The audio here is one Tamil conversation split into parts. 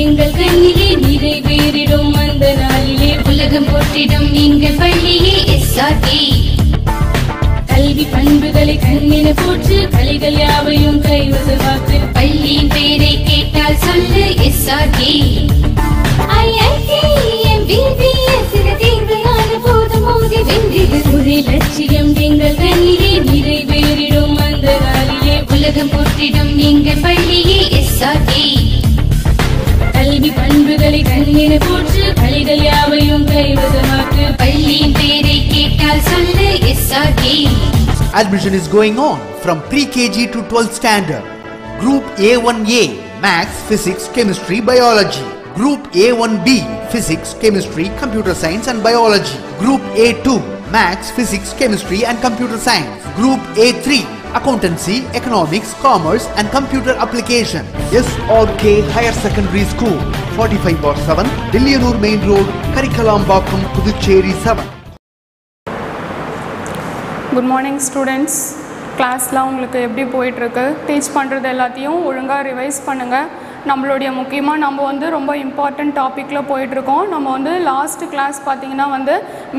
எங்கள் கண்ணிலே நிறைவேறிடும் அந்த நாளிலே உலகம் போற்றிடும் எங்கள் பள்ளியே SRK. கல்வி பண்புகளை கண்ணின போற்று கலைகள் யாவையும் கைவசமாக்கு பள்ளியின் பெயரை கேட்டால் சொல்லு SRK. ஒரே லட்சியம் எங்கள் கண்ணிலே நிறைவேறிடும் அந்த நாளிலே உலகம் போற்றிடும் எங்கள் பள்ளியே SRK. கல்வி பண்புகளை கண்ணின போற்று கலைகள் யாவையும் கைவசமாக்கு பள்ளியின் பெயரை கேட்டால் சொல்லு SRK. Admission is going on from pre-KG to 12th standard. Group A1A Maths, Physics, Chemistry, Biology. Group A1B Physics, Chemistry, Computer Science and Biology. Group A2 Maths, Physics, Chemistry and Computer Science. Group A3 Accountancy, Economics, Commerce and Computer Application. SRK Higher Secondary School, 45/7, Dilliyanur Main Road, Karikalambakkam, Puducherry 7. Good morning students. கிளாஸ்லாம் உங்களுக்கு எப்படி போயிட்டுருக்கு? டீச் பண்ணுறது எல்லாத்தையும் ஒழுங்காக ரிவைஸ் பண்ணுங்கள். நம்மளுடைய முக்கியமாக நம்ம ரொம்ப இம்பார்ட்டன்ட் டாப்பிக்கில் போயிட்டுருக்கோம். நம்ம லாஸ்ட் கிளாஸ் பார்த்திங்கன்னா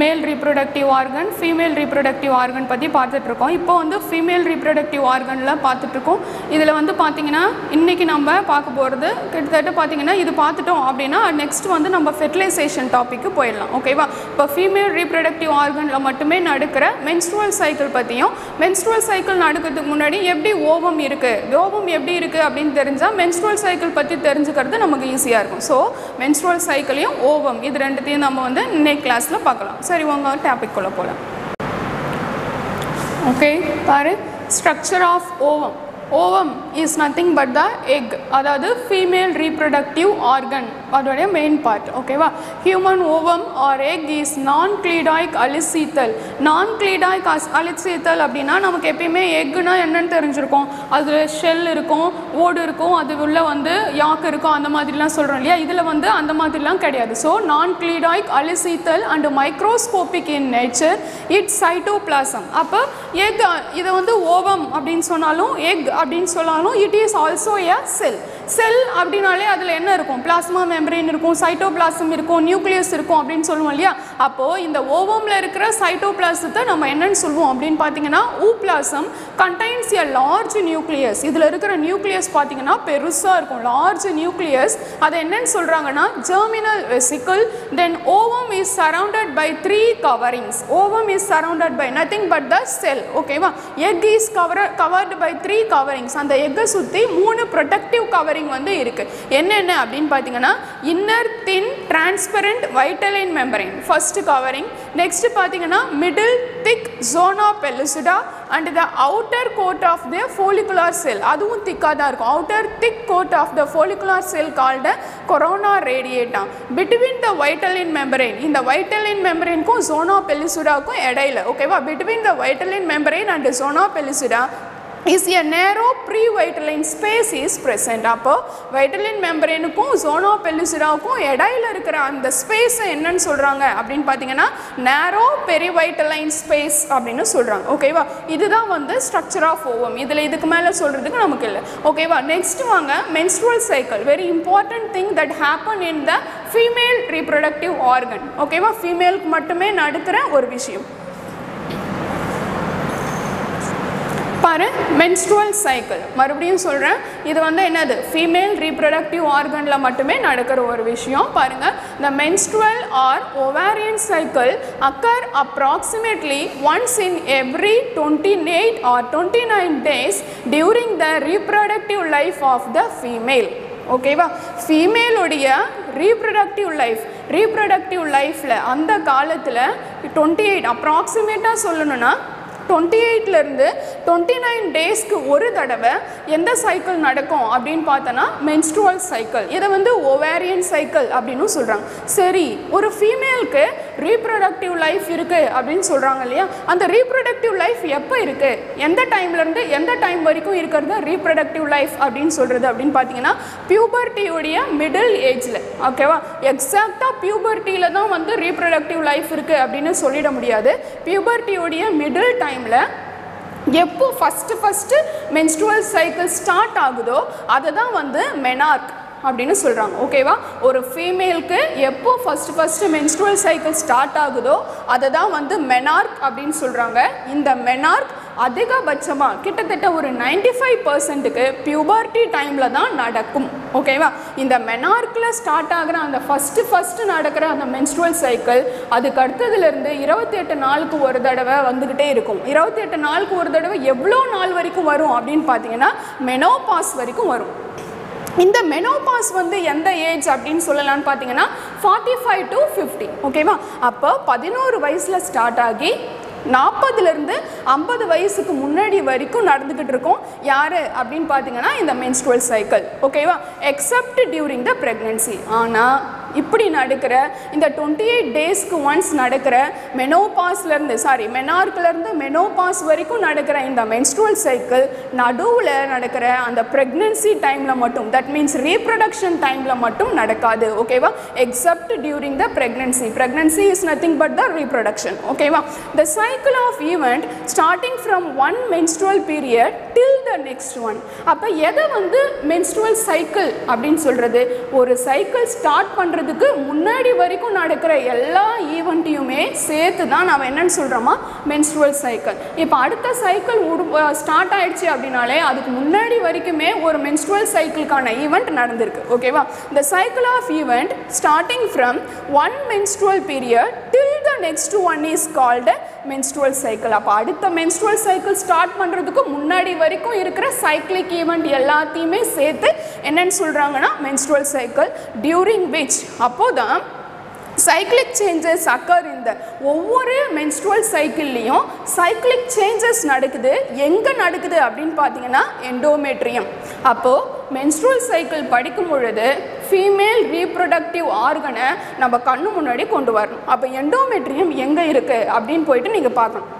மேல் reproductive organ, female reproductive organ பற்றி பார்த்துட்ருக்கோம். இப்போ ஃபீமேல் ரீப்ரொடக்டிவ் ஆர்கனில் பார்த்துட்ருக்கோம். இதில் பார்த்திங்கன்னா இன்றைக்கி நம்ம பார்க்க போகிறது கிட்டத்தட்ட பார்த்திங்கன்னா இது பார்த்துட்டோம் அப்படின்னா நெக்ஸ்ட் நம்ம ஃபெர்டிலைசேஷன் டாப்பிக்கு போயிடலாம். ஓகேவா? இப்போ ஃபீமேல் ரீப்ரொடக்டிவ் ஆர்கனில் மட்டுமே நடக்கிற மென்ஸ்ட்ருவல் சைக்கிள் பற்றியும், மென்ஸ்ட்ருவல் சைக்கிள் நடக்கிறதுக்கு முன்னாடி எப்படி ஓவம் இருக்குது, ஓவம் எப்படி இருக்குது அப்படின்னு தெரிஞ்சால் மென்ஸ்ட்ருவல் சைக்கிள் பற்றி தெரிஞ்சுக்கிறது நமக்கு ஈஸியாக இருக்கும். ஸோ மென்ஸ்ட்ருவல் சைக்கிளையும் ஓவம் இது ரெண்டுத்தையும் நம்ம இன்னைக்கு கிளாஸில் பார்க்கலாம். சரி, உங்கள் டாபிக்குள்ளே போகலாம். ஓகே, பாரு, structure of ovum. Ovum is nothing but the egg, அதாவது ஃபீமேல் ரீப்ரொடக்டிவ் ஆர்கன், அதோடைய மெயின் பார்ட். ஓகேவா? Human ovum or egg is non cleidoic அலிசீத்தல். நான் கிளீடாய்க் அலிசீத்தல் அப்படின்னா நமக்கு எப்பயுமே எக்குனா என்னன்னு தெரிஞ்சிருக்கும். அது ஷெல் இருக்கும், ஓடு இருக்கும், அது உள்ள யாக்கு இருக்கும், அந்த மாதிரிலாம் சொல்கிறோம் இல்லையா? இதில் அந்த மாதிரிலாம் கிடையாது. ஸோ நான் cleidoic alecithal and microscopic in nature its cytoplasm. அப்போ எக் இதை ஓவம் அப்படின்னு சொன்னாலும் எக் அப்படின்னு சொன்னாலும் it is also a cell. Cell அப்படின்னாலே அதில் என்ன இருக்கும்? பிளாஸ்மா மெம்பரேன் இருக்கும், சைட்டோபிளாசம் இருக்கும், நியூக்ளியஸ் இருக்கும் அப்படின்னு சொல்லுவோம் இல்லையா? அப்போது இந்த ஓவமில் இருக்கிற சைட்டோபிளாசத்தை நம்ம என்னன்னு சொல்லுவோம் அப்படின்னு பார்த்தீங்கன்னா ஊப்ளாசம் கண்டைன்ஸ் எ லார்ஜ் நியூக்ளியஸ். இதில் இருக்கிற நியூக்ளியஸ் பார்த்தீங்கன்னா பெருசாக இருக்கும், லார்ஜ் நியூக்ளியஸ். அதை என்னன்னு சொல்கிறாங்கன்னா germinal vesicle. Then ovum is surrounded by 3 coverings. Ovum is surrounded by nothing but the cell. ஓகேவா? Egg is covered by 3 coverings. அந்த எக்கை சுற்றி 3 ப்ரொடெக்டிவ் கவரிங் இருக்கு. என்னென்ன அப்படின்னு பார்த்தீங்கன்னா inner thin transparent vitelline membrane first covering. Next பார்த்தீங்கன்னா middle thick zona pellucida and the outer coat of the follicular cell. அதுவும் திக்காக தான் இருக்கும். Outer thick coat of the follicular cell called corona radiata. Between the vitelline membrane, இந்த வைட்டலைன் மெம்பரேனுக்கும் ஜோனா பெல்லுசிடாவுக்கும் இடையில, ஓகேவா? Between the vitelline membrane and zona pellucida is a narrow pre-vitelline space is present. அப்போ வைட்டலைன் மெம்பரேனுக்கும் ஜோனா பெல்லுசிடாவுக்கும் இடையில இருக்கிற அந்த ஸ்பேஸ் என்னன்னு சொல்றாங்க அப்படின்னு பார்த்தீங்கன்னா நேரோ பெரிவைட்டலைன் ஸ்பேஸ் அப்படின்னு சொல்றாங்க. ஓகேவா? இதுதான் ஸ்ட்ரக்சர் ஆஃப் ஓவம். இதில் இதுக்கு மேலே சொல்றதுக்கு நமக்கு இல்லை. ஓகேவா? நெக்ஸ்ட் வாங்க, menstrual cycle. Very important thing that happen in the female reproductive organ. ஓகேவா? ஃபீமேலுக்கு மட்டுமே நடக்கிற ஒரு விஷயம். பாரு, மென்ஸ்ட்ருவல் சைக்கிள் மறுபடியும் சொல்கிறேன். இது என்னது? ஃபீமேல் ரீப்ரொடக்டிவ் ஆர்கனில் மட்டுமே நடக்கிற ஒரு விஷயம். பாருங்கள், the menstrual or ovarian cycle occur approximately once in every 28 or 29 days during the reproductive life of the female. ஓகேவா? ஃபீமேலுடைய ரீப்ரொடக்டிவ் லைஃப்பில் அந்த காலத்தில் 28 அப்ராக்சிமேட்டாக சொல்லணும்னா 28லேருந்து 29 டேஸ்க்கு ஒரு தடவை எந்த சைக்கிள் நடக்கும் அப்படின்னு பார்த்தோன்னா மென்ஸ்ட்ருவல் சைக்கிள். இதை ஓவேரியன் சைக்கிள் அப்படின்னு சொல்கிறாங்க. சரி, ஒரு ஃபீமேலுக்கு ரீப்ரொடக்டிவ் லைஃப் இருக்குது அப்படின்னு சொல்கிறாங்க இல்லையா? அந்த ரீப்ரொடக்டிவ் லைஃப் எப்போ இருக்குது, எந்த டைம்லேருந்து எந்த டைம் வரைக்கும் இருக்கிறது ரீப்ரொடக்டிவ் லைஃப் அப்படின்னு சொல்கிறது அப்படின்னு பார்த்தீங்கன்னா பியூபர்ட்டியுடைய மிடில் ஏஜில். ஓகேவா? எக்ஸாக்டாக பியூபர்ட்டியில் தான் ரீப்ரொடக்டிவ் லைஃப் இருக்குது அப்படின்னு சொல்லிட முடியாது. பியூபர்ட்டியுடைய மிடில் டைமில் எப்போ ஃபஸ்ட்டு மென்ஸ்ட்ருவல் சைக்கிள் ஸ்டார்ட் ஆகுதோ அதை தான் மெனார்க் அப்படின்னு சொல்கிறாங்க. ஓகேவா? ஒரு ஃபீமேலுக்கு எப்போ ஃபஸ்ட்டு மென்ஸ்ட்ருவல் சைக்கிள் ஸ்டார்ட் ஆகுதோ அதை தான் வந்து மெனார்க் அப்படின்னு சொல்கிறாங்க. இந்த மெனார்க் அதிகபட்சமாக கிட்டத்தட்ட ஒரு 95%க்கு பியூபர்ட்டி டைமில் தான் நடக்கும். ஓகேவா? இந்த மெனார்க்கில் ஸ்டார்ட் ஆகிற அந்த ஃபஸ்ட்டு நடக்கிற அந்த மென்ஸ்ட்ருவல் சைக்கிள் அதுக்கு அடுத்ததுலேருந்து 28 நாளுக்கு ஒரு தடவை வந்துக்கிட்டே இருக்கும். 28 நாளுக்கு ஒரு தடவை எவ்வளோ நாள் வரைக்கும் வரும் அப்படின்னு பார்த்தீங்கன்னா மெனோபாஸ் வரைக்கும் வரும். இந்த மெனோபாஸ் வந்து எந்த ஏஜ் அப்படின்னு சொல்லலான்னு பார்த்தீங்கன்னா 45 to 50. ஓகேவா? அப்போ 11 வயசில் ஸ்டார்ட் ஆகி 40லேருந்து 50 வயசுக்கு முன்னாடி வரைக்கும் நடந்துக்கிட்டு இருக்கும். யார் அப்படின்னு பார்த்தீங்கன்னா இந்த மென்ஸ்ட்ருவல் சைக்கிள். ஓகேவா? Accept during the pregnancy. ஆனால் இப்படி நடக்கிற இந்த 28 டேஸ்க்கு ஒன்ஸ் நடக்கிற மெனார்க்லேருந்து மெனோபாஸ் வரைக்கும் நடக்கிற இந்த மென்ஸ்ட்ருவல் சைக்கிள் நடுவில் நடக்கிற அந்த ப்ரெக்னென்சி டைமில் மட்டும், தட் மீன்ஸ் ரீப்ரொடக்ஷன் டைமில் மட்டும் நடக்காது. ஓகேவா? Accept during the pregnancy is nothing but the reproduction. ஓகேவா? த cycle of event starting from one menstrual period till the next one. அப்ப எதை வந்து menstrual cycle அப்படினு சொல்றது? ஒரு சைக்கிள் ஸ்டார்ட் பண்றதுக்கு முன்னாடி வரைக்கும் நடக்கிற எல்லா ஈவென்ட்டையுமே சேர்த்து தான் நாம என்னன்னு சொல்றோமா menstrual cycle. இப்போ அடுத்த சைக்கிள் ஸ்டார்ட் ஆயிடுச்சு அப்படினாலே அதுக்கு முன்னாடி வரைக்குமே ஒரு menstrual cycleக்கான ஈவென்ட் நடந்திருக்கு. ஓகேவா? The cycle of event starting from one menstrual period till the next one is called menstrual cycle. அப்ப அடுத்த menstrual cycle ஸ்டார்ட் பண்றதுக்கு முன்னாடி வரைக்கும் இருக்கிற cyclic event எல்லாத்தையுமே சேர்த்து என்னன்னு சொல்றாங்கன்னா menstrual cycle, during which அப்போதான் cyclic changes occur in the ஒவ்வொரு menstrual cycleலையும் cyclic changes நடக்குது. எங்க நடக்குது அப்படின்னு பார்த்தீங்கன்னா endometrium. அப்போ menstrual cycle படிக்கும் பொழுது ஃபீமேல் ரீப்ரொடக்டிவ் ஆர்கனை நம்ம கண்ணு முன்னாடி கொண்டு வரணும். அப்போ எண்டோமெட்ரியம் எங்கே இருக்குது அப்படின்னு போயிட்டு நீங்கள் பார்க்கணும்.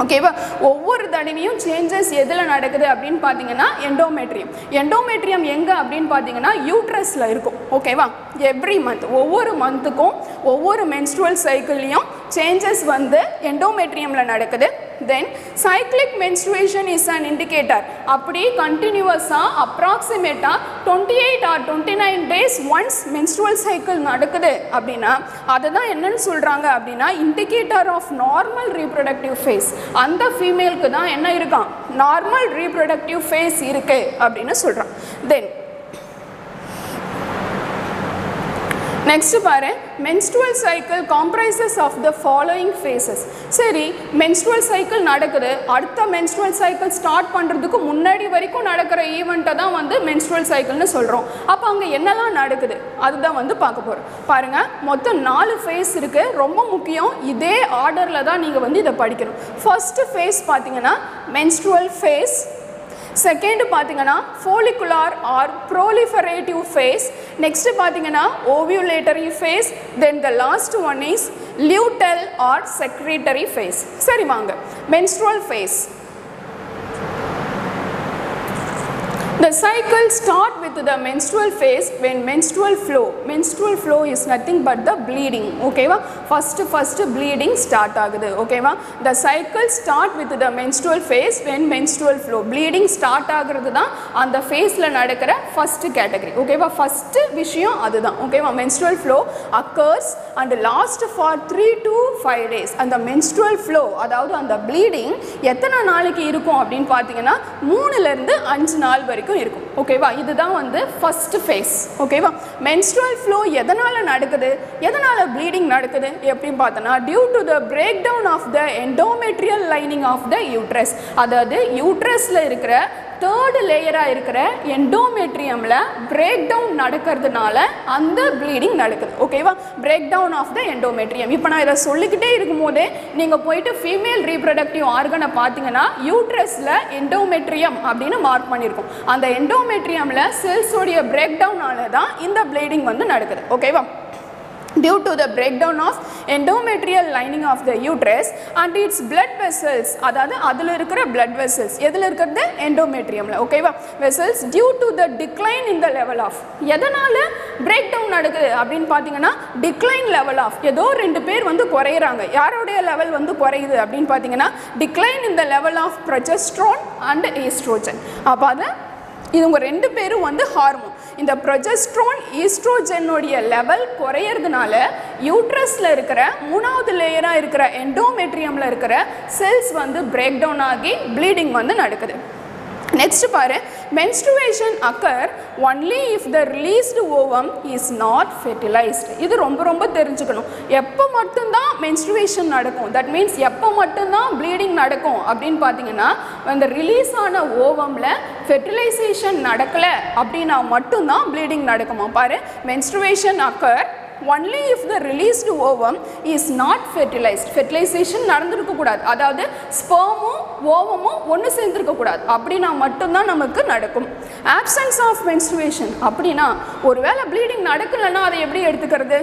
ஓகேவா? ஒவ்வொரு தடவையும் சேஞ்சஸ் எதில் நடக்குது அப்படின்னு பார்த்தீங்கன்னா எண்டோமெட்ரியம் எங்கே அப்படின்னு பார்த்தீங்கன்னா யூட்ரஸில் இருக்கும். ஓகேவா? எவ்ரி மந்த் ஒவ்வொரு மந்த்துக்கும் ஒவ்வொரு மென்ஸ்ட்ருவல் சைக்கிள்லையும் சேஞ்சஸ் வந்து எண்டோமெட்ரியமில் நடக்குது. தென் cyclic menstruation is an indicator. அப்படி கண்டினியூவஸாக அப்ராக்சிமேட்டாக 28 or 29 days once menstrual cycle நடக்குது அப்படின்னா அதை தான் என்னன்னு சொல்கிறாங்க அப்படின்னா indicator of normal reproductive phase. அந்த ஃபீமேலுக்கு தான் என்ன இருக்கான்? நார்மல் ரீப்ரொடக்டிவ் ஃபேஸ் இருக்கு அப்படின்னு சொல்கிறான். தென் நெக்ஸ்ட் பாரு, menstrual cycle comprises of the following phases. சரி, menstrual cycle நடக்குது, அடுத்த menstrual cycle ஸ்டார்ட் பண்ணுறதுக்கு முன்னாடி வரைக்கும் நடக்கிற ஈவெண்ட்டை தான் வந்து menstrual cycleன்னு சொல்கிறோம். அப்போ அங்கே என்னெல்லாம் நடக்குது அதுதான் வந்து பார்க்க போகிறோம். பாருங்கள், மொத்தம் 4 ஃபேஸ் இருக்குது. ரொம்ப முக்கியம், இதே ஆர்டரில் தான் நீங்கள் வந்து இதை படிக்கணும். ஃபர்ஸ்ட் ஃபேஸ் பார்த்தீங்கன்னா menstrual phase. செகண்ட் பார்த்தீங்கன்னா follicular or proliferative phase. Next பார்த்தீங்கன்னா ovulatory phase. then the last one is luteal or secretory phase. சரி வாங்க, menstrual phase. The cycle start with the menstrual phase when menstrual flow is nothing but the bleeding. ஓகேவா? first bleeding start ஆகுது. ஓகேவா? The cycle start with the menstrual phase when menstrual flow, bleeding start ஆகுறது தான் அந்த ஃபேஸில் நடக்கிற ஃபர்ஸ்ட் கேட்டகரி. ஓகேவா? ஃபர்ஸ்ட் விஷயம் அதுதான். ஓகேவா? menstrual flow occurs and last for 3 to 5 days. அந்த menstrual flow அதாவது அந்த bleeding எத்தனை நாளைக்கு இருக்கும் அப்படின்னு பார்த்தீங்கன்னா 3லேருந்து 5 நாள் வரைக்கும் இருக்கும். ஓகேவா? இதுதான் வந்து ஃபர்ஸ்ட் ஃபேஸ். ஓகேவா? menstrual flow எதனால நடக்குது, எதனால ப்ளீடிங் நடக்குது எப்படின்னு பார்த்தோன்னா due to the breakdown of the endometrial lining of the uterus. அதாவது யூட்ரஸில் இருக்கிற தேர்டு லேயராக இருக்கிற எண்டோமெட்ரியமில் பிரேக் டவுன் நடக்கிறதுனால அந்த ப்ளீடிங் நடக்குது. ஓகேவா? Break down of the endometrium. இப்போ நான் இதை சொல்லிக்கிட்டே இருக்கும் போதே நீங்கள் போயிட்டு ஃபீமேல் ரீப்ரொடக்டிவ் ஆர்கனை பார்த்தீங்கன்னா யூட்ரஸில் எண்டோமெட்ரியம் அப்படின்னு மார்க் பண்ணியிருக்கோம். அந்த எண்டோமெட்ரியமில் செல்ஸோடைய பிரேக் டவுனால தான் இந்த ப்ளீடிங் வந்து நடக்குது. ஓகேவா? due to the breakdown of endometrial lining of the uterus and its blood vessels. அதாவது அதில் இருக்கிற blood vessels எதில் இருக்கிறது? எண்டோமெட்ரியமில். ஓகேவா? vessels due to the decline in the level of. எதனால் பிரேக் டவுன் நடக்குது அப்படின்னு பார்த்தீங்கன்னா டிக்ளைன் லெவல் ஆஃப். ஏதோ 2 பேர் வந்து குறையிறாங்க. யாரோடைய லெவல் வந்து குறையுது அப்படின்னு பார்த்தீங்கன்னா decline in the level of progesterone and estrogen. அப்போ அது இவங்க 2 பேரும் வந்து ஹார்மோன். இந்த ப்ரொஜெஸ்ட்ரான் ஈஸ்ட்ரோஜனுடைய லெவல் குறையிறதுனால யூட்ரஸில் இருக்கிற மூணாவது லேயராக இருக்கிற எண்டோமெட்ரியமில் இருக்கிற செல்ஸ் வந்து பிரேக் டவுன் ஆகி ப்ளீடிங் வந்து நடக்குது. நெக்ஸ்ட் பாரு, menstruation occur only if the released ovum is not fertilized. இது ரொம்ப தெரிஞ்சுக்கணும். எப்போ மட்டும்தான் menstruation நடக்கும், தட் மீன்ஸ் எப்போ மட்டும்தான் ப்ளீடிங் நடக்கும் அப்படின்னு பார்த்தீங்கன்னா அந்த ரிலீஸ் ஆன ஓவமில் ஃபெர்டிலைசேஷன் நடக்கலை அப்படின்னா மட்டும்தான் ப்ளீடிங் நடக்குமா. பாரு, menstruation occur only if the released ovum is not fertilized. fertilization நடந்திருக்கக்கூடாது, அதாவது ஸ்பெர்மும் ஓவமும் ஒன்று சேர்ந்துருக்கக்கூடாது, அப்படின்னா மட்டும்தான் நமக்கு நடக்கும். absence of menstruation அப்படின்னா ஒருவேளை ப்ளீடிங் நடக்கலைன்னா அதை எப்படி எடுத்துக்கிறது?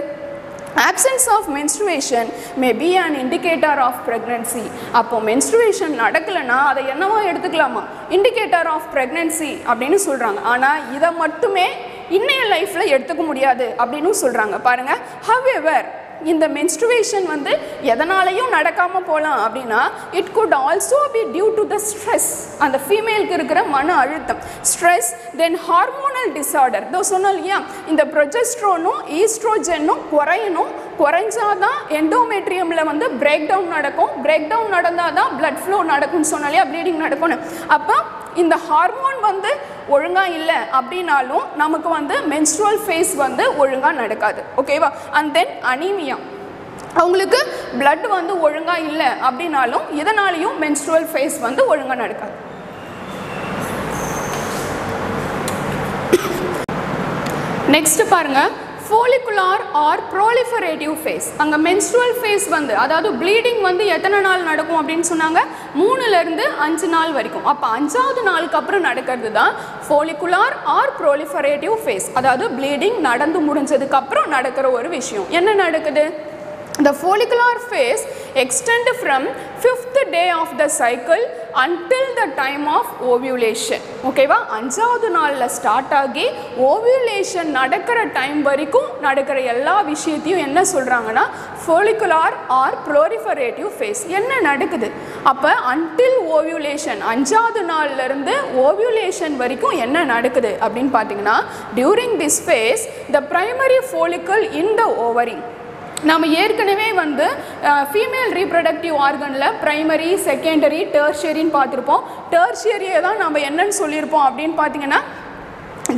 absence of menstruation may be an indicator of pregnancy. அப்போ menstruation நடக்கலைன்னா அதை என்னவா எடுத்துக்கலாமா? indicator of pregnancy அப்படின்னு சொல்கிறாங்க. ஆனால் இதை மட்டுமே இன்னைய லைஃப்பில் எடுத்துக்க முடியாது அப்படின்னு சொல்கிறாங்க. பாருங்கள், however இந்த menstruation வந்து எதனாலையும் நடக்காமல் போகலாம் அப்படின்னா it could also be due to the stress, அந்த ஃபீமேலுக்கு இருக்கிற மன அழுத்தம், stress, then hormonal disorder. இதோ சொன்னோம் இல்லையா, இந்த ப்ரொஜெஸ்ட்ரோனும் ஈஸ்ட்ரோஜனும் குறைஞ்சாதான் எண்டோமெட்ரியமில் வந்து பிரேக் டவுன் நடக்கும், பிரேக் டவுன் நடந்தால் தான் பிளட் ஃப்ளோ நடக்கும்னு சொன்னோம் இல்லையா, ப்ளீடிங் நடக்கும்னு. அப்போ இந்த ஹார்மோன் வந்து ஒழுங்காக இல்லை அப்படின்னாலும் நமக்கு வந்து மென்ஸ்ட்ருவல் ஃபேஸ் வந்து ஒழுங்காக நடக்காது. ஓகேவா? அண்ட் தென் அனீமியா, அவங்களுக்கு பிளட் வந்து ஒழுங்காக இல்லை அப்படின்னாலும் இதனாலையும் மென்ஸ்ட்ருவல் ஃபேஸ் வந்து ஒழுங்காக நடக்காது. நெக்ஸ்ட் பாருங்க, follicular or proliferative phase. அங்கே menstrual phase வந்து அதாவது ப்ளீடிங் வந்து எத்தனை நாள் நடக்கும் அப்படின்னு சொன்னாங்க? 3லேருந்து 5 நாள் வரைக்கும். அப்போ 5வது நாளுக்கு அப்புறம் நடக்கிறது தான் follicular or proliferative phase. அதாவது ப்ளீடிங் நடந்து முடிஞ்சதுக்கு அப்புறம் நடக்கிற ஒரு விஷயம். என்ன நடக்குது? The follicular phase extend from 5th day of the cycle until the time of ovulation. ஓகேவா? 5வது நாளில் ஸ்டார்ட் ஆகி ஓவியூலேஷன் நடக்கிற டைம் வரைக்கும் நடக்கிற எல்லா விஷயத்தையும் என்ன சொல்கிறாங்கன்னா follicular or proliferative phase. என்ன நடக்குது அப்போ? until ovulation, 5வது நாள்லேருந்து ஓவியூலேஷன் வரைக்கும் என்ன நடக்குது அப்படின்னு பார்த்தீங்கன்னா during this phase the primary follicle in the ovary, நம்ம ஏற்கனவே வந்து ஃபீமேல் ரீப்ரொடக்டிவ் ஆர்கனில் ப்ரைமரி, செகண்டரி, டெர்ஷியரின்னு பார்த்துருப்போம். டெர்ஷியரியை தான் நம்ம என்னன்னு சொல்லியிருப்போம் அப்படின்னு பார்த்தீங்கன்னா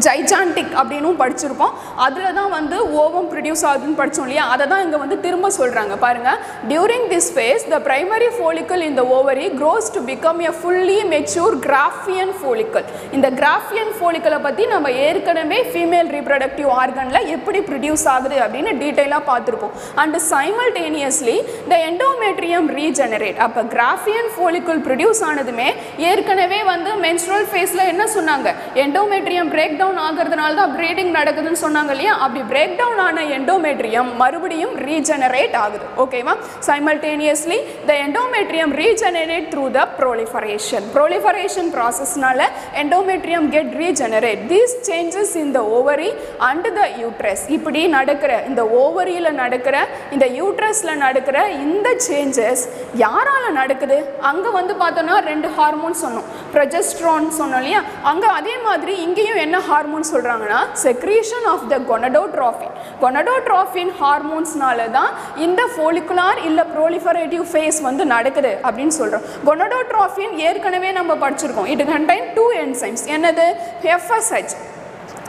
ஜைஜான்டிக் அப்படின்னும் படிச்சிருப்போம். அதில் தான் வந்து ஓவம் ப்ரொடியூஸ் ஆகுதுன்னு படித்தோம் இல்லையா, அதை தான் இங்கே வந்து திரும்ப சொல்கிறாங்க. பாருங்கள், during this phase the primary follicle in the ovary grows to become a fully mature graafian follicle. இந்த கிராஃபியன் ஃபாலிக்கலை பற்றி நம்ம ஏற்கனவே ஃபீமேல் ரீப்ரொடக்டிவ் ஆர்கனில் எப்படி ப்ரொடியூஸ் ஆகுது அப்படின்னு டீட்டெயிலாக பார்த்துருப்போம். And simultaneously the endometrium regenerate. அப்போ கிராஃபியன் ஃபாலிக்கல் ப்ரொடியூஸ் ஆனதுமே ஏற்கனவே வந்து மென்ஸ்ட்ருவல் ஃபேஸில் என்ன சொன்னாங்க? எண்டோமெட்ரியம் பிரேக் டவுன் ஆகிறதுனால தான் ப்ளீடிங் நடக்குதுன்னு சொன்னாங்க இல்லையா, அப்படி பிரேக் டவுன் ஆன எண்டோமெட்ரியம் மறுபடியும் ரீஜெனரேட் ஆகுது. ஓகேவா? Simultaneously the endometrium regenerate through the proliferation ப்ராசஸ்னால endometrium get regenerate. These changes in the ovary and the uterus. இப்படி நடக்கிற இந்த ஓவரியில் நடக்கிற, இந்த யூட்ரஸில் நடக்கிற இந்த சேஞ்சஸ் யாரால நடக்குது? அங்கே வந்து பார்த்தோன்னா 2 ஹார்மோன் சொன்னோம், ப்ரொஜெஸ்ட்ரான் சொன்னோம் இல்லையா, அங்கே அதே மாதிரி இங்கேயும் என்ன ஹார்மோன் சொல்கிறாங்கன்னா secretion of the gonadotropin. Gonadotropin ஹார்மோன்ஸ்னால தான் இந்த ஃபோலிகுலார் இல்லை ப்ரோலிஃபரேட்டிவ் ஃபேஸ் வந்து நடக்குது அப்படின்னு சொல்கிறோம். கொனடோட்ரோபின் ஏற்கனவே நம்ம படிச்சிருக்கோம். It contain 2 enzymes. என்னது? FSH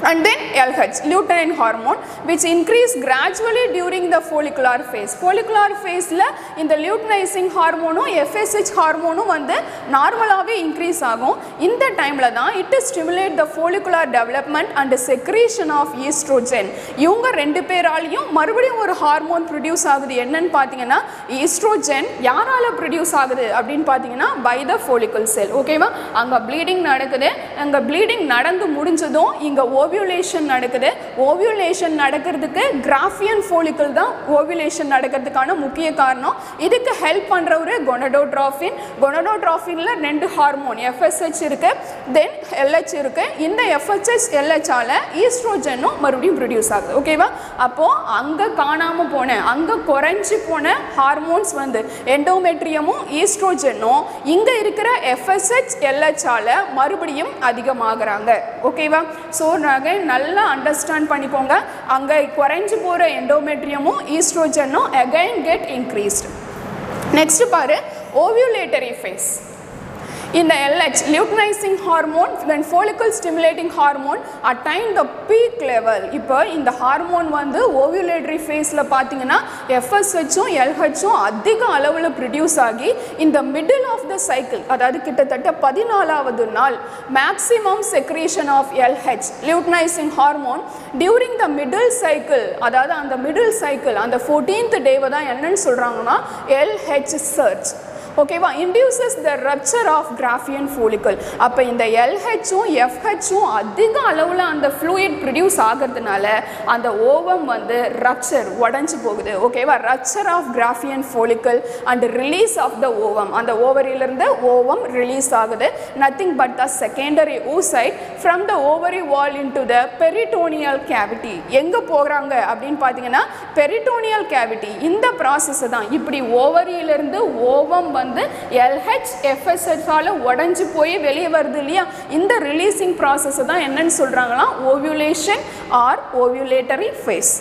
and then LH, lutein hormone, which increase gradually during the follicular phase. Follicular phaseல இந்த luteinizing ஹார்மோனும் FSH ஹார்மோனும் வந்து நார்மலாகவே இன்க்ரீஸ் ஆகும். இந்த டைமில் தான் it stimulate the follicular development and secretion of estrogen. இவங்க 2 பேராலையும் மறுபடியும் ஒரு ஹார்மோன் ப்ரொடியூஸ் ஆகுது. என்னன்னு பார்த்தீங்கன்னா ஈஸ்ட்ரோஜன். யாரால ப்ரொடியூஸ் ஆகுது அப்படின்னு பார்த்தீங்கன்னா by the follicle cell. ஓகேவா? அங்கே ப்ளீடிங் நடக்குது. அங்கே ப்ளீடிங் நடந்து முடிஞ்சதும் இங்கே ஓவியூலேஷன் நடக்குது. ஓவியூலேஷன் நடக்கிறதுக்கு கிராஃபியன் ஃபாலிக்கல் தான் ஓவியூலேஷன் நடக்கிறதுக்கான முக்கிய காரணம். இதுக்கு ஹெல்ப் பண்ணுற ஒரு கொனடோட்ராஃபின். கொனடோட்ராஃபினில் 2 ஹார்மோன் FSH இருக்கு, தென் LH இருக்கு. இந்த FSH LH ஆல ஈஸ்ட்ரோஜனும் மறுபடியும் ப்ரொடியூஸ் ஆகுது. ஓகேவா? அப்போ அங்கே காணாமல் போன, அங்கே குறைஞ்சி போன ஹார்மோன்ஸ் வந்து எண்டோமெட்ரியமும் ஈஸ்ட்ரோஜனும் இங்கே இருக்கிற FSH LH ஆல மறுபடியும் அதிகமாகறாங்க. ஓகேவா? ஸோ நாங்கள் நல்லா அண்டர்ஸ்டாண்ட் பண்ணிக்கோங்க. அங்கே குறைஞ்சி போகிற எண்டோமெட்ரியமும் ஈஸ்ட்ரோஜனும் again get increased. நெக்ஸ்ட் பாரு, ஓவியூலேட்டரி face. In the LH, luteinizing hormone, when follicle stimulating hormone attain the peak level. இப்போ இந்த ஹார்மோன் வந்து ஓவியூலேட்டரி ஃபேஸில் பார்த்தீங்கன்னா FSHும் LHும் அதிக அளவில் ப்ரொடியூஸ் ஆகி இந்த மிடில் ஆஃப் த சைக்கிள், அதாவது கிட்டத்தட்ட 14வது நாள் maximum secretion of LH luteinizing hormone during the middle cycle, அதாவது அந்த மிடில் சைக்கிள் அந்த 14th டேவை தான் என்னன்னு சொல்கிறாங்கன்னா LH சர்ச். ஓகேவா? Induces the rupture of graafian follicle. அப்போ இந்த LHும் FHும் அதிக அளவில் அந்த ஃப்ளூயிட் ப்ரொடியூஸ் ஆகிறதுனால அந்த ஓவம் வந்து ரப்சர் உடஞ்சி போகுது. ஓகேவா? Rupture of graafian follicle and release of the ovum. அந்த ஓவரியிலிருந்து ஓவம் ரிலீஸ் ஆகுது. Nothing but the secondary oocyte from the ovary wall into the peritoneal cavity. எங்கே போகிறாங்க அப்படின்னு பார்த்தீங்கன்னா பெரிட்டோனியல் கேவிட்டி. இந்த ப்ராசஸ் தான் இப்படி ஓவரியிலிருந்து ஓவம் வந்து LH FSH ஆல உடைஞ்சு போய் வெளியே வருது இல்லையா? இந்த ரிலீசிங் ப்ராசஸ் தான் என்னன்னு சொல்றாங்களா? Ovulation or ovulatory phase.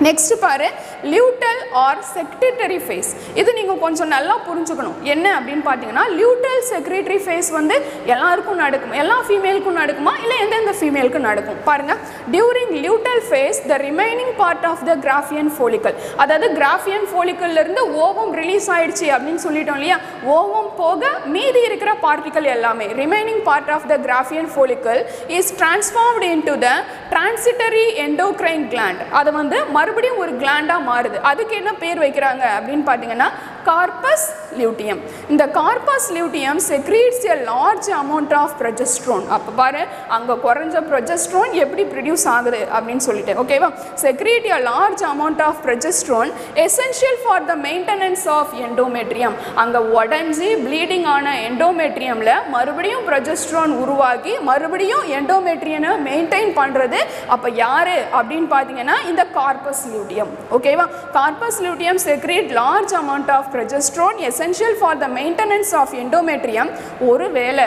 Next பாரு, லியூட்டல் ஆர் செக்ரிட்டரி ஃபேஸ். இது நீங்கள் கொஞ்சம் நல்லா புரிஞ்சுக்கணும். என்ன அப்படின்னு பார்த்தீங்கன்னா லியூட்டல் செக்ரிட்டரி ஃபேஸ் வந்து எல்லாருக்கும் நடக்கும், எல்லா ஃபீமேலுக்கும் நடக்குமா இல்லை எந்தெந்த ஃபீமேலுக்கு நடக்கும் பாருங்க. During luteal phase the remaining part of the Graafian follicle, அதாவது கிராஃபியன் ஃபாலிக்கல்ல இருந்து ஓவம் ரிலீஸ் ஆயிடுச்சு அப்படின்னு சொல்லிட்டோம் இல்லையா? ஓவம் போக மீதி இருக்கிற பார்ட்டிகல் எல்லாமே remaining part of the Graafian follicle is transformed into the transitory endocrine gland. அது வந்து மறுபடியும் ஒரு கிளாண்டா மாறுது. அதுக்கு என்ன பேர் வைக்கிறாங்க அப்படின்னு பார்த்தீங்கன்னா கார்பஸ் லியூட்டியம். இந்த corpus luteum secretes a large amount of progesterone. அப்போ பாரு, அங்கே குறைஞ்ச ப்ரொஜெஸ்ட்ரோன் எப்படி ப்ரொடியூஸ் ஆகுது அப்படின்னு சொல்லிட்டு. ஓகேவா? Secrete a large amount of progesterone essential for the maintenance of endometrium. அங்கே உடஞ்சி ப்ளீடிங் ஆன எண்டோமெட்ரியமில் மறுபடியும் ப்ரொஜெஸ்ட்ரோன் உருவாகி மறுபடியும் எண்டோமெட்ரியனை மெயின்டைன் பண்ணுறது அப்போ யாரு அப்படின்னு பார்த்தீங்கன்னா இந்த கார்பஸ் luteum. ஓகேவா? Corpus luteum secrete large amount of progesterone essential for the maintenance of endometrium. ஒருவேளை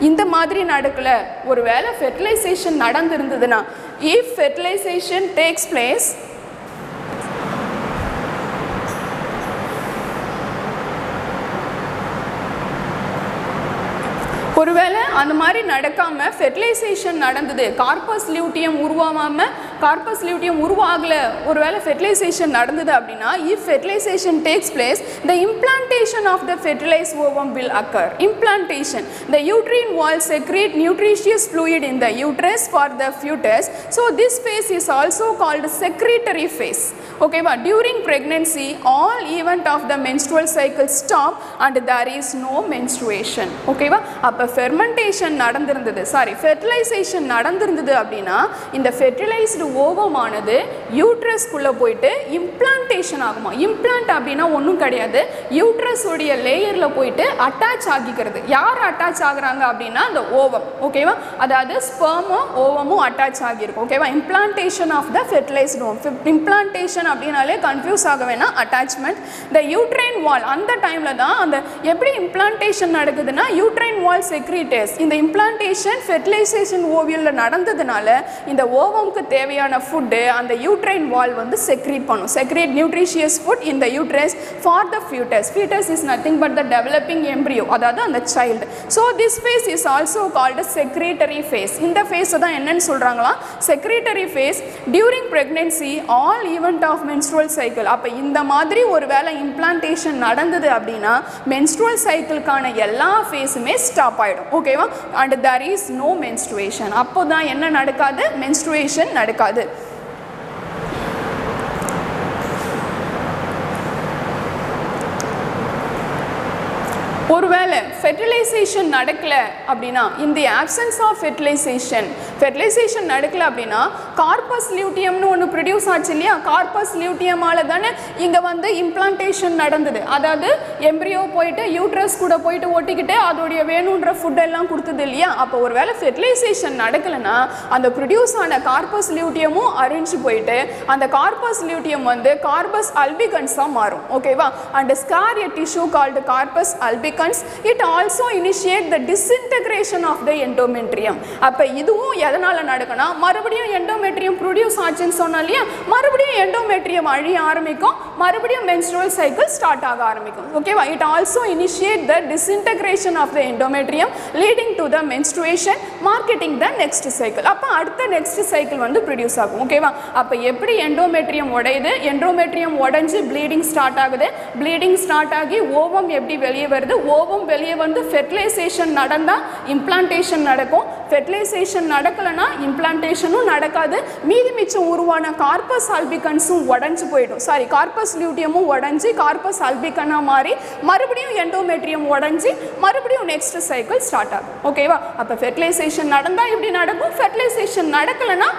இந்த மாதிரி நடக்கல, ஒருவேளை fertilisation நடந்திருந்ததுன்னா, if fertilization takes place, ஒருவேளை அந்த மாதிரி நடக்காம ஃபெர்டிலைசேஷன் நடந்தது, கார்பஸ் லியூட்டியம் உருவாகாம கார்பஸ் லியூட்டியம் உருவாகல, ஒருவேளை ஃபெர்டிலைசேஷன் நடந்தது அப்படின்னா if fertilization takes place the implantation of the fertilized ovum will occur. Implantation, the uterine wall secrete nutritious fluid in the uterus for the fetus. So this phase is also called secretory phase. Okay, but during pregnancy all event of the menstrual cycle stop and there is no menstruation. Okay, அப்ப fermentation நடந்திருந்தது, fertilization நடந்திருந்தது அப்படின்னா இந்த fertilized ovum ஆனது யூட்ரஸ் குள்ள போயிட்டு இம்ப்ளான்டேஷன் ஆகுமா. இம்ப்ளான்ட் அப்படின்னா ஒன்றும் கிடையாது, யூட்ரஸ் உடைய லேயர்ல போயிட்டு அட்டாச் ஆகிக்கிறது. யார் அட்டாச் ஆகுறாங்க அப்படின்னா அந்த ஓவம். ஓகேவா? அதாவது ஸ்பெர்மும் ஓவமும் அட்டாச் ஆகியிருக்கும். ஓகேவா? Implantation of the fertilised ovum. Implantation அப்படின்னாலே கன்ஃபியூஸ் ஆக வேணாம். Attachment the uterine wall. அந்த டைம்ல தான் அந்த எப்படி இம்ப்ளான்டேஷன் நடக்குதுன்னா யூட்ரைன் வால் செக்ரீட்டஸ். இந்த இம்ப்ளான்டேஷன் ஃபெர்டிலைசேஷன் ஓவியல்ல நடந்ததுனால இந்த ஓவம்க்கு தேவையான ஃபுட்டு அந்த யூட்ரைன் வால் வந்து செக்ரீட் பண்ணும். Secrete nutritious food in the uterus for the foetus. Foetus is nothing but the developing embryo, அதாவது அந்த child. So this phase is also called secretory phase. இந்த ஃபேஸை தான் என்னன்னு சொல்றாங்களா? Secretory phase. During pregnancy all event of menstrual cycle. அப்போ இந்த மாதிரி ஒரு வேளை இம்ப்ளான்டேஷன் நடந்தது அப்படின்னா மென்ஸ்ட்ருவல் சைக்கிளுக்கான எல்லா ஃபேஸுமே ஸ்டாப் ஆகிடும். ஓகேவா? And there is no menstruation. அப்போ தான் என்ன நடக்காது? மென்ஸ்ட்ருவேஷன் நடக்காது. ஒருவேளை ஃபெர்டிலைசேஷன் நடக்கல அப்படின்னா, இந்த ஆப்சன்ஸ் ஆஃப் ஃபெர்டிலைசேஷன் நடக்கல அப்படின்னா கார்பஸ் லியூட்டியம்னு ஒன்று ப்ரொடியூஸ் ஆச்சு இல்லையா, கார்பஸ் லியூட்டியமால தானே இங்கே வந்து இம்ப்ளான்டேஷன் நடந்தது. அதாவது எம்ப்ரியோ போயிட்டு யூட்ரஸ் கூட போயிட்டு ஒட்டிக்கிட்டு அதோடைய வேணுன்ற ஃபுட் எல்லாம் கொடுத்தது இல்லையா. அப்போ ஒரு வேளை ஃபெர்டிலைசேஷன் நடக்கலைன்னா அந்த ப்ரொடியூஸ் ஆன கார்பஸ் லியூட்டியமும் அழிஞ்சு போயிட்டு அந்த கார்பஸ் லியூட்டியம் வந்து கார்பஸ் அல்பிகன்ஸாக மாறும். ஓகேவா. And scar a tissue called corpus albicans. It also initiate the disintegration of the endometrium. அப்போ இதுவும் எதனால் நடக்கணும், மறுபடியும் எண்டோமெட்ரியம் ப்ரொடியூஸ் ஆச்சுன்னு சொன்னோம் இல்லையா, மறுபடியும் எண்டோமெட்ரியம் அழிய ஆரம்பிக்கும், மறுபடியும் மென்ஸ்ட்ரல் சைக்கிள் ஸ்டார்ட் ஆக ஆரம்பிக்கும். ஓகேவா. It also initiate the disintegration of the endometrium leading to the menstruation marketing the next cycle. அப்போ அடுத்த நெக்ஸ்ட் சைக்கிள் வந்து ப்ரொடியூஸ் ஆகும். ஓகேவா. அப்போ எப்படி எண்டோமெட்ரியம் உடையுது, எண்டோமெட்ரியம் உடைஞ்சு ப்ளீடிங் ஸ்டார்ட் ஆகுது, ப்ளீடிங் ஸ்டார்ட் ஆகி ஓவம் எப்படி வெளியே வருது, ஓவம் வெளியே வந்து ஃபெர்டிலைசேஷன் நடந்தால் இம்ப்ளான்டேஷன் நடக்கும், ஃபெர்டிலைசேஷன் நடக்கலைன்னா இம்ப்ளான்டேஷனும் நடக்காது, மீதி மிச்சம் உருவான கார்பஸ் அல்பிகன்ஸும் உடஞ்சி போயிடும். சாரி, கார்பஸ் லியூட்டியமும் உடஞ்சி கார்பஸ் அல்பிகனாக மாறி மறுபடியும் எண்டோமெட்ரியம் உடஞ்சி மறுபடியும் நெக்ஸ்ட் சைக்கிள் ஸ்டார்ட் ஆகும். ஓகேவா. அப்போ ஃபெர்டிலைசேஷன் நடந்தால் இப்படி நடக்கும், ஃபெர்டிலைசேஷன் நடக்கலைன்னா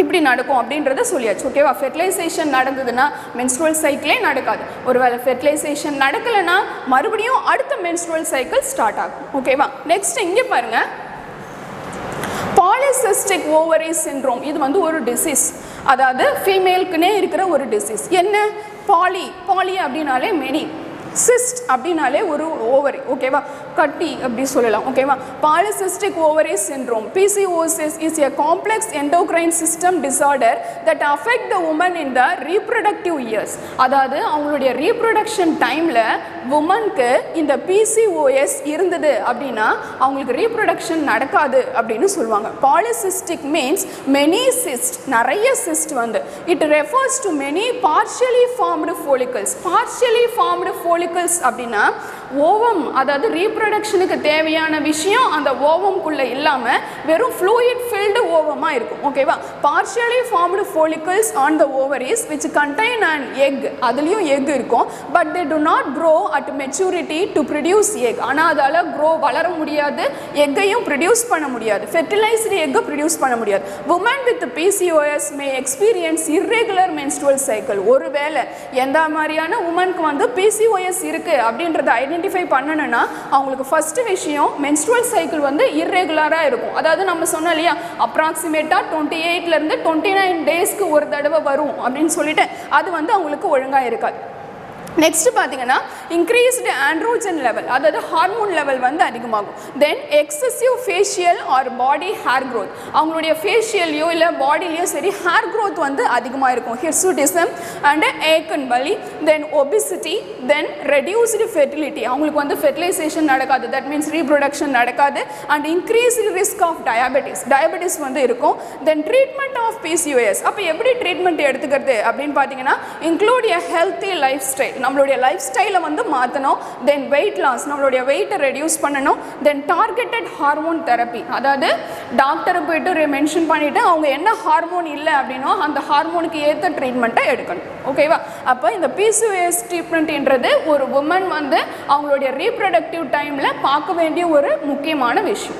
இப்படி நடக்கும் அப்படின்றத சொல்லியாச்சு. ஓகேவா. ஃபெர்டிலைசேஷன் நடந்ததுன்னா மென்ஸ்ட்ருவல் சைக்கிளே நடக்காது. ஒருவேளை ஃபெர்டிலைசேஷன் நடக்கலைன்னா மறுபடியும் அடுத்த மென்ஸ்ட்ருவல் சைக்கிள் ஸ்டார்ட் ஆகும். ஓகேவா. நெக்ஸ்ட் இங்கே பாருங்க, பாலிசிஸ்டிக் ஓவரி சிண்ட்ரோம். இது வந்து ஒரு டிசீஸ், அதாவது ஃபீமேலுக்குன்னே இருக்கிற ஒரு டிசீஸ். என்ன, பாலி அப்படின்னாலே மெனி, சிஸ்ட் அப்படின்னாலே ஒரு ஓவரி. ஓகேவா, கட்டி அப்படி சொல்லலாம். ஓகேவா. Polycystic ovary syndrome, PCOS is a complex endocrine system disorder that affect the women in the reproductive years. அதாவது அவங்களுடைய ரீப்ரொடக்ஷன் டைமில் உமனுக்கு இந்த PCOS இருந்தது அப்படின்னா அவங்களுக்கு ரீப்ரொடக்ஷன் நடக்காது அப்படின்னு சொல்லுவாங்க. பாலிசிஸ்டிக் மீன்ஸ் மெனி சிஸ்ட், நிறைய சிஸ்ட் வந்து. It refers to many partially formed follicles. Partially formed follicles அப்படின்னா ஓவம், அதாவது ரீப்ரொடக்ஷனுக்கு தேவையான விஷயம் அந்த ஓவம்குள்ளே இல்லாமல் வெறும் ஃப்ளூயிட் ஃபில்டு ஓவமாக இருக்கும். ஓகேவா. Partially formed follicles on the ovaries which contain an egg. அதுலேயும் எக் இருக்கும், but they do not grow at maturity to produce egg. ஆனால் அதால் வளர முடியாது, எக்கையும் ப்ரொடியூஸ் பண்ண முடியாது, ஃபெர்டிலைஸ்டு எக்கை ப்ரொடியூஸ் பண்ண முடியாது. Women with PCOS may experience irregular menstrual cycle. ஒருவேளை எந்த மாதிரியான உமனுக்கு வந்து PCOS இருக்குது அப்படின்றத ஐடென்டிஃபை பண்ணணும்னா அவங்களுக்கு ஃபர்ஸ்ட் விஷயம் மென்ஸ்ட்ருவல் சைக்கிள் வந்து இர்ரெகுலராக இருக்கும். அதாவது நம்ம சொன்னோம் இல்லையா, அப்ராக்சிமேட்டாக 28லேருந்து 29 டேஸ்க்கு ஒரு தடவை வரும் அப்படின்னு சொல்லிட்டு அது வந்து அவங்களுக்கு ஒழுங்காக இருக்காது. நெக்ஸ்ட் பார்த்தீங்கன்னா இன்க்ரீஸ்டு ஆண்ட்ரோஜன் லெவல், அதாவது ஹார்மோன் லெவல் வந்து அதிகமாகும். Then excessive facial or body hair growth, அவங்களுடைய ஃபேஷியல்லையோ இல்லை பாடிலையோ சரி ஹேர் க்ரோத் வந்து அதிகமாக இருக்கும். ஹிர்சுடிசம் அண்ட் ஏக்கன் வலி, then obesity, then reduced fertility, அவங்களுக்கு வந்து ஃபெர்டிலைசேஷன் நடக்காது, தட் மீன்ஸ் ரீப்ரொடக்ஷன் நடக்காது. And increased risk of diabetes வந்து இருக்கும். Then treatment of PCOS. அப்போ எப்படி ட்ரீட்மெண்ட் எடுத்துக்கிறது அப்படின்னு பார்த்தீங்கன்னா include a healthy lifestyle, நம்மளுடைய லைஃப் ஸ்டைலை வந்து மாற்றணும். தென் வெயிட் லாஸ், நம்மளுடைய வெயிட்டை ரெடியூஸ் பண்ணணும். தென் டார்கெட்டட் ஹார்மோன் தெரப்பி, அதாவது டாக்டரை போய்ட்டு மென்ஷன் பண்ணிவிட்டு அவங்க என்ன ஹார்மோன் இல்லை அப்படின்னோ அந்த ஹார்மோனுக்கு ஏற்ற ட்ரீட்மெண்ட்டை எடுக்கணும். ஓகேவா. அப்போ இந்த PCOS ட்ரீட்மெண்ட்ன்றது ஒரு உமன் வந்து அவங்களுடைய ரீப்ரொடக்டிவ் டைமில் பார்க்க வேண்டிய ஒரு முக்கியமான விஷயம்.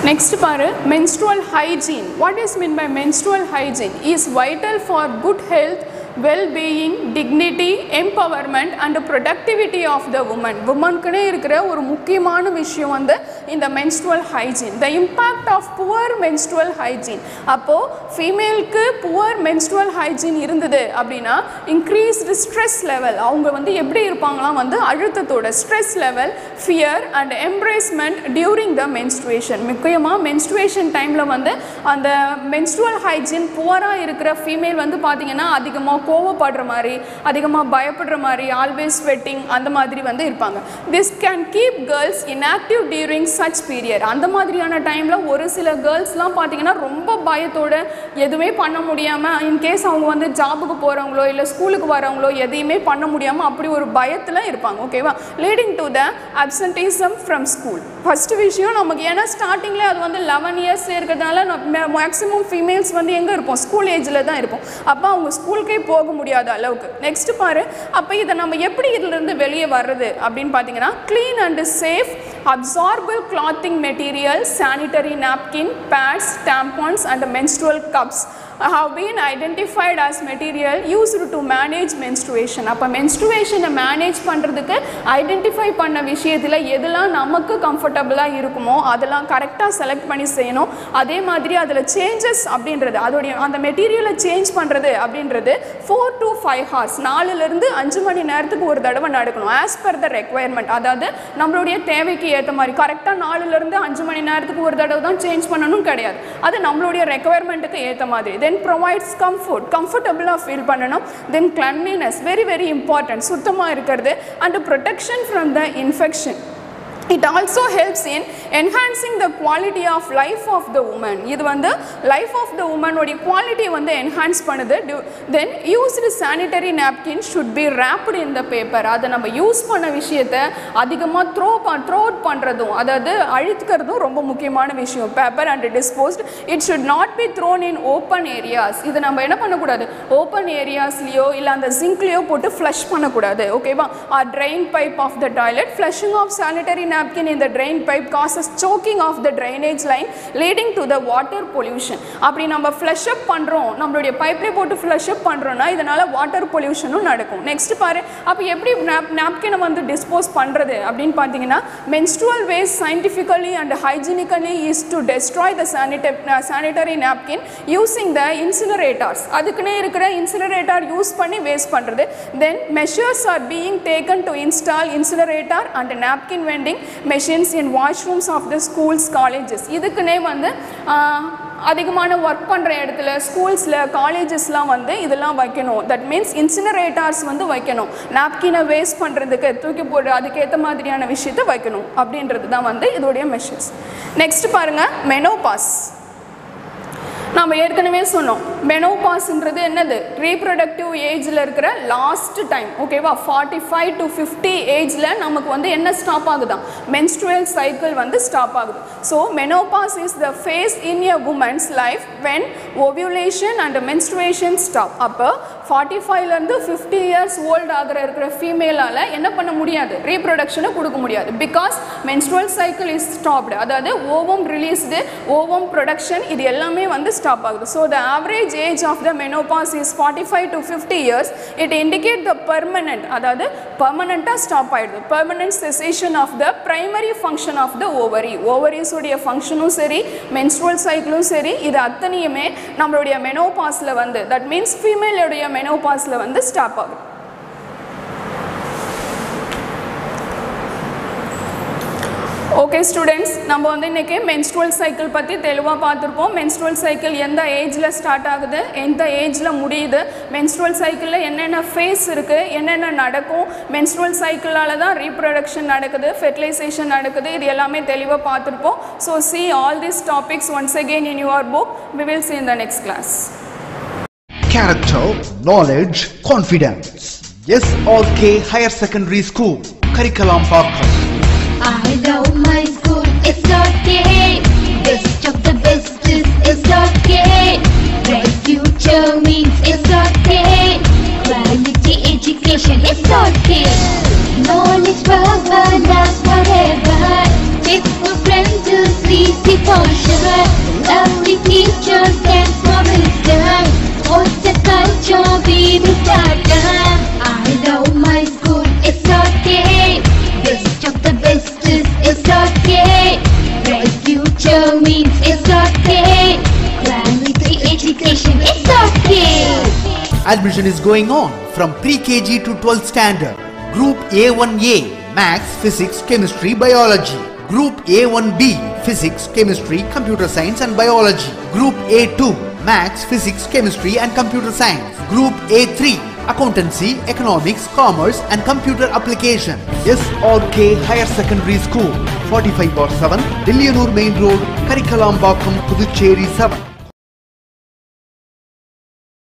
Next பாரு, menstrual hygiene. What is meant by menstrual hygiene? Is vital for good health, well-being, dignity, empowerment and productivity of the woman. Womanக்குனே இருக்கிற ஒரு முக்கியமான விஷயம் வந்து இந்த menstrual hygiene. The impact of poor menstrual hygiene. அப்போ ஃபீமேலுக்கு poor menstrual hygiene இருந்தது அப்படின்னா increased stress level, அவங்க வந்து எப்படி இருப்பாங்களாம் வந்து அழுத்தத்தோட stress level, fear and embarrassment during the menstruation. முக்கியமாக menstruation டைமில் வந்து அந்த menstrual hygiene புவராக இருக்கிற ஃபீமேல் வந்து பார்த்தீங்கன்னா அதிகமாக கோவப்படுற மாதிரி, அதிகமாக பயப்படுற மாதிரி, ஆல்வேஸ் ஸ்வெட்டிங் அந்த மாதிரி வந்து இருப்பாங்க. This can keep girls inactive during such period. அந்த மாதிரியான டைமில் ஒரு சில கேர்ள்ஸ்லாம் பார்த்தீங்கன்னா ரொம்ப பயத்தோட எதுவுமே பண்ண முடியாமல், இன்கேஸ் அவங்க வந்து ஜாபுக்கு போகிறவங்களோ இல்லை ஸ்கூலுக்கு வரவங்களோ எதையுமே பண்ண முடியாமல் அப்படி ஒரு பயத்தில் இருப்பாங்க. ஓகேவா? Leading to the absenteeism from school. First விஷயம் நமக்கு, ஏன்னா ஸ்டார்டிங்கில் அது வந்து 11 இயர்ஸ் இருக்கிறதுனால மேக்ஸிமம் ஃபீமேல்ஸ் வந்து எங்கே இருப்போம், ஸ்கூல் ஏஜில் தான் இருப்போம். அப்போ அவங்க ஸ்கூலுக்கே போக முடியாத அளவுக்கு. நெக்ஸ்ட் பாரு, அப்போ இதை நம்ம எப்படி இதிலிருந்து வெளியே வர்றது அப்படின்னு பார்த்தீங்கன்னா, clean and safe absorbable clothing material, sanitary napkin, pads, tampons and menstrual cups have been identified as material used to manage menstruation. அப்போ மென்ஸ்ட்ருவேஷனை மேனேஜ் பண்ணுறதுக்கு ஐடென்டிஃபை பண்ண விஷயத்தில் எதெல்லாம் நமக்கு கம்ஃபர்டபுளாக இருக்குமோ அதெல்லாம் கரெக்டாக செலக்ட் பண்ணி செய்யணும். அதே மாதிரி அதில் சேஞ்சஸ் அப்படின்றது, அதோடைய அந்த மெட்டீரியலை சேஞ்ச் பண்ணுறது அப்படின்றது 4 to 5 hours, 4லேருந்து 5 மணி நேரத்துக்கு ஒரு தடவை நடக்கணும். ஆஸ் பர் த ரெக்வயர்மெண்ட், அதாவது நம்மளுடைய தேவைக்கு ஏற்ற மாதிரி கரெக்டாக 4லேருந்து 5 மணி நேரத்துக்கு ஒரு தடவை தான் சேஞ்ச் பண்ணணும் கிடையாது. அது நம்மளுடைய ரெக்வயர்மெண்ட்டுக்கு ஏற்ற மாதிரி. Then provides comfort, comfortable feel பண்ணணும். Then cleanliness, very very important, சுத்தமாக இருக்கிறது. And protection from the infection. It also helps in enhancing the quality of life of the woman. இது வந்து life of the woman உடைய quality வந்து enhance பண்ணுது. Then used sanitary napkin should be wrapped in the paper. அதை நம்ம யூஸ் பண்ண விஷயத்தை அதிகமாக த்ரோ அவுட் பண்ணுறதும், அதாவது அழிக்கிறதும் ரொம்ப முக்கியமான விஷயம். Paper and disposed. It should not be thrown in open areas. இது நம்ம என்ன பண்ணக்கூடாது, ஓப்பன் ஏரியாஸ்லையோ இல்லை அந்த சிங்க்லேயோ போட்டு ஃப்ளஷ் பண்ணக்கூடாது. ஓகேவா? Drain pipe of the toilet. Flushing of sanitary napkin in the drain pipe causes choking of the drainage line leading to the water pollution. அப்படி நம்ம ஃப்ளஷ் அப் பண்ணுறோம், நம்மளுடைய பைப்லேயே போட்டு ஃப்ளஷ் அப் பண்ணுறோன்னா இதனால் வாட்டர் பொல்யூஷனும் நடக்கும். நெக்ஸ்ட் பாரு, அப்போ எப்படி நாப்கினை வந்து டிஸ்போஸ் பண்ணுறது அப்படின்னு பார்த்தீங்கன்னா, menstrual waste scientifically and hygienically is to destroy the sanitary napkin using the incinerators. அதுக்குன்னே இருக்கிற இன்சினரேட்டர் யூஸ் பண்ணி வேஸ்ட் பண்ணுறது. Then measures are being taken to install incinerator and napkin vending machines in washrooms of the schools, colleges. இதுக்குன்னே வந்து அதிகமான ஒர்க் பண்ணுற இடத்துல ஸ்கூல்ஸில் காலேஜஸ்லாம் வந்து இதெல்லாம் வைக்கணும். தட் மீன்ஸ் இன்சினரேட்டர்ஸ் வந்து வைக்கணும். நாப்கினை வேஸ்ட் பண்ணுறதுக்கு தூக்கி போடுற அதுக்கேற்ற மாதிரியான விஷயத்தை வைக்கணும் அப்படின்றது தான் வந்து இதோடைய மெஷர்ஸ். நெக்ஸ்ட் பாருங்கள், மெனோபாஸ். நம்ம ஏற்கனவே சொன்னோம், மெனோபாஸ்ன்றது என்னது, ரீப்ரொடக்டிவ் ஏஜில் இருக்கிற லாஸ்ட் டைம். ஓகேவா? 45 to 50 ஏஜில் நமக்கு வந்து என்ன ஸ்டாப் ஆகுதான், மென்ஸ்ட்ருவல் சைக்கிள் வந்து ஸ்டாப் ஆகுது. So menopause is the phase in a woman's life when ovulation and menstruation stop. அப்போ 45லேருந்து 50 இயர்ஸ் ஓல்டு ஆகிற இருக்கிற ஃபீமேலால் என்ன பண்ண முடியாது, ரீப்ரொடக்ஷனை கொடுக்க முடியாது. Because menstrual cycle is stopped. அதாவது ஓவம் ரிலீஸ்டு, ஓவம் ப்ரொடக்ஷன், இது எல்லாமே வந்து ஸ்டாப் ஆகுது. So the average age of the menopause is 45 to 50 years. It indicate the permanent, அதாவது பெர்மனண்ட்டாக ஸ்டாப் ஆகிடுது. Permanent cessation of the primary function of the ovary. ஓவரிஸுடைய ஃபங்க்ஷனும் சரி, மென்ஸ்ட்ருவல் சைக்கிளும் சரி, இது அத்தனையுமே நம்மளுடைய மெனோபாஸில் வந்து, தட் மீன்ஸ் ஃபீமேலுடைய மெனோபாஸில் வந்து ஸ்டாப் ஆகுது. ஓகே ஸ்டூடெண்ட்ஸ், நம்ம வந்து இன்றைக்கி மென்ஸ்ட்ருவல் சைக்கிள் பற்றி தெளிவாக பார்த்துருப்போம். மென்ஸ்ட்ருவல் சைக்கிள் எந்த ஏஜில் ஸ்டார்ட் ஆகுது, எந்த ஏஜில் முடியுது, மென்ஸ்ட்ருவல் சைக்கிளில் என்னென்ன ஃபேஸ் இருக்குது, என்னென்ன நடக்கும், மென்ஸ்ட்ருவல் சைக்கிளால் தான் ரீப்ரொடக்ஷன் நடக்குது, ஃபெர்டிலைசேஷன் நடக்குது, இது எல்லாமே தெளிவாக பார்த்துருப்போம். So see all these topics once again in your book. We will see in the next class. Character, knowledge, confidence. SRK Higher Secondary School, Curriculum Parkram. I love my school, it's okay. Best of the best is it's okay. Bright future means it's okay. Quality education, it's okay. Knowledge forever, last forever. Faithful friends to see the culture. Lovely teachers and promise them. What's the culture be the starter? I love my school, it's okay. Best of the best is it's okay. Bright future means it's okay. Quality education, it's okay. Admission is going on from pre-KG to 12th standard. Group A1A, Maths, Physics, Chemistry, Biology. Group A1B, Physics, Chemistry, Computer Science and Biology. Group A2, Maths, Physics, Chemistry and Computer Science. Group A3, Accountancy, Economics, Commerce and Computer Application. SRK Higher Secondary School. 45/7, Dilliyanur Main Road, Karikalambakkam, Puducherry 7.